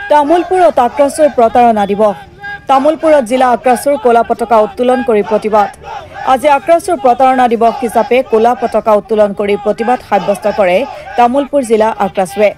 তামুলপুৰত আক্ৰাসুৰ প্ৰতাৰণা দিৱস তামুলপুৰত জিলা আক্ৰাসুৰ কলা পতাকা উত্তোলন কৰি প্ৰতিবাদ আজি আক্ৰাসুৰ প্ৰতাৰণা দিৱস হিচাপে কলা পতাকা উত্তোলন কৰি প্ৰতিবাদ সাব্যস্ত কৰে তামুলপুৰ জিলা আক্ৰাসুৱে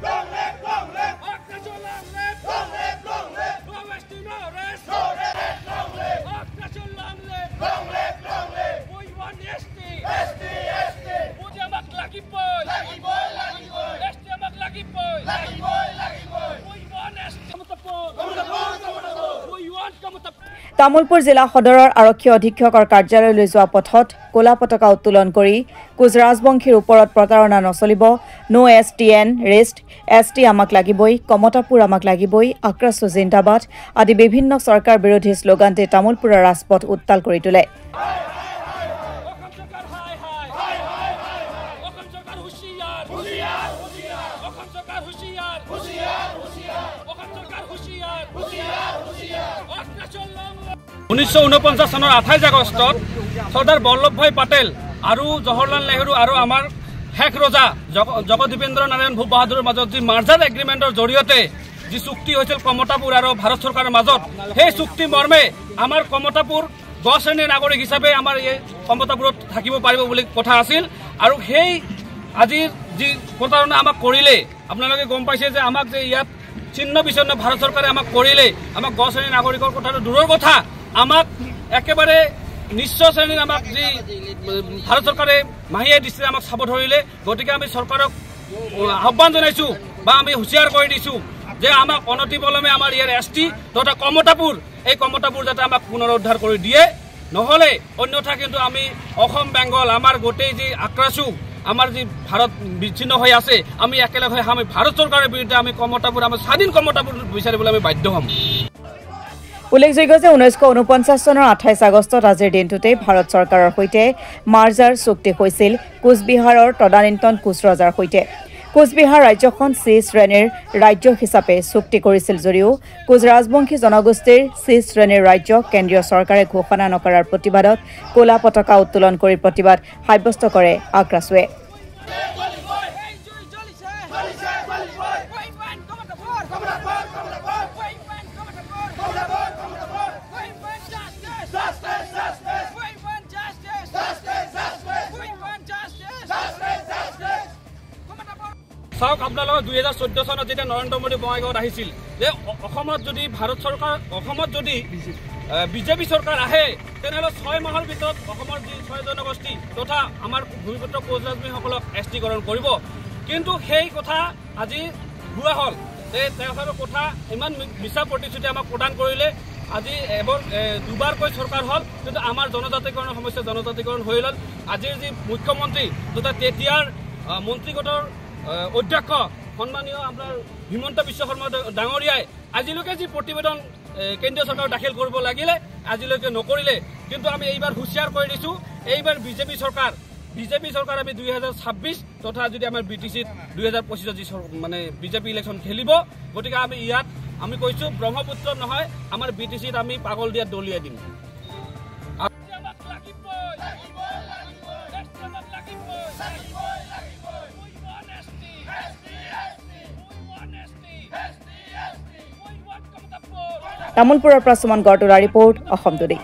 তামুলপুৰ জিলা সদৰৰ আৰক্ষী অধীক্ষকৰ কাৰ্যালয়লৈ যোৱা পথত কলা পতাকা উত্তোলন কৰি কুজ ৰাজবংশীৰ ওপৰত প্ৰতাৰণা নচলিব নো এছটিএন ৰেষ্ট এছটি আমাক লাগিবই কমতাপুৰ আমাক লাগিবই আক্ৰাসু জিন্দাবাদ আদি বিভিন্ন চৰকাৰ বিৰোধী স্লোগানতে তামুলপুৰৰ ৰাজপথ উত্তাল কৰি তোলে উনিশশো 49 চনৰ 28 আগষ্টত চৰ্দাৰ বল্লভভাই পেটেল আৰু জৱাহৰলাল নেহৰু আৰু আমাৰ শেখ ৰজা জগদীপেন্দ্ৰ নাৰায়ণ ভূপ বাহাদুৰৰ মাজত যি মাৰ্জাৰ এগ্ৰিমেণ্টৰ জৰিয়তে যি চুক্তি হৈছিল কমতাপুৰ আৰু ভাৰত চৰকাৰৰ মাজত সেই চুক্তি মৰ্মে আমাৰ কমতাপুৰ 10 শ্ৰেণীৰ নাগৰিক হিচাপে আমাৰ এই কমতাপুৰত থাকিব পাৰিব বুলি কথা আছিল আৰু সেই আজি যি প্ৰতাৰণা আমাক কৰিলে আপোনালোকে গম পাইছে যে আমাক যে ইয়াত চিহ্ন বিচ্ছিন্ন ভাৰত চৰকাৰে আমাক কৰিলে আমাক 10 শ্ৰেণীৰ নাগৰিকৰ কথাটো দূৰৰ কথা আমাক একেবাৰে নিশ্চ শ্ৰেণীৰ আমাক যি ভাৰত চৰকাৰে মাহিয়া দৃষ্টিৰে আমাক চাব ধৰিলে গতিকে আমি চৰকাৰক আহ্বান জনাইছো বা আমি হুঁচিয়াৰ কৰি দিছো যে আমাক অনতিপলমে আমাৰ ইয়াৰ এছটি তথা কমতাপুৰ এই কমতাপুৰ যাতে আমাক পুনৰুদ্ধাৰ কৰি দিয়ে নহলে অন্যথা কিন্তু আমি অসম বেংগল আমাৰ গোটেই যি আক্ৰাসু আমাৰ যি ভাৰত বিচ্ছিন্ন হৈ আছে আমি একেলগে হৈ আমি ভাৰত চৰকাৰৰ বিৰুদ্ধে আমি কমতাপুৰ আমাৰ স্বাধীন কমতাপুৰ বিচাৰিবলৈ আমি বাধ্য হ'ম উল্লেখযোগ্য যে 1949 চনৰ 28 আগষ্টত আজিৰ দিনটোতে ভাৰত চৰকাৰৰ সৈতে মাৰ্জাৰ চুক্তি হৈছিল কোচবিহাৰৰ তদানীন্তন কোচৰজাৰ সৈতে কোচবিহাৰ ৰাজ্যখন চি শ্ৰেণীৰ ৰাজ্য হিচাপে চুক্তি কৰিছিল যদিও কোচ ৰাজবংশী জনগোষ্ঠীৰ চি শ্ৰেণীৰ ৰাজ্যক কেন্দ্ৰীয় চৰকাৰে ঘোষণা নকৰাৰ প্ৰতিবাদত কলা পতাকা উত্তোলন কৰি প্ৰতিবাদ সাব্যস্ত কৰে আক্ৰাসুৱে চাওক আপোনালোকৰ 2014 চনত যেতিয়া নৰেন্দ্ৰ মোদী বঙাইগাঁৱত আহিছিল যে অসমত যদি ভাৰত চৰকাৰ অসমত যদি বিজেপি চৰকাৰ আহে তেনেহ'লে 6 মাহৰ ভিতৰত অসমৰ যি 6 জনগোষ্ঠী তথা আমাৰ ভূমিপুত্ৰ কোচ ৰাজবংশীসকলক এছটিকৰণ কৰিব কিন্তু সেই কথা আজি ভুৱা হ'ল তেওঁলোকৰ কথা ইমান মিছা প্ৰতিশ্ৰুতি আমাক প্ৰদান কৰিলে আজি এবাৰ দুবাৰকৈ চৰকাৰ হ'ল কিন্তু আমাৰ জনজাতিকৰণৰ সমস্যা জনজাতিকৰণ হৈ গ'ল আজিৰ যি মুখ্যমন্ত্ৰী তথা তেতিয়াৰ মন্ত্ৰীগোটৰ অধ্যক্ষ সন্মানীয় আপোনাৰ হিমন্ত বিশ্ব শৰ্মা ডাঙৰীয়াই আজিলৈকে যি প্ৰতিবেদন কেন্দ্ৰীয় চৰকাৰ দাখিল কৰিব লাগিলে আজিলৈকে নকৰিলে কিন্তু আমি এইবাৰ হুঁচিয়াৰ কৰি দিছো এইবাৰ বিজেপি চৰকাৰ আমি 2026 তথা যদি আমাৰ বিটিচিত 2025 যি মানে বিজেপি ইলেকশ্যন খেলিব গতিকে আমি ইয়াত আমি কৈছো ব্ৰহ্মপুত্ৰ নহয় আমাৰ বিটিচিত আমি পাগল দিয়া দলিয়াই দিম তামুলপুৰৰ পৰা সুমন গড়তুৰা ৰিপৰ্ট অসম টুডে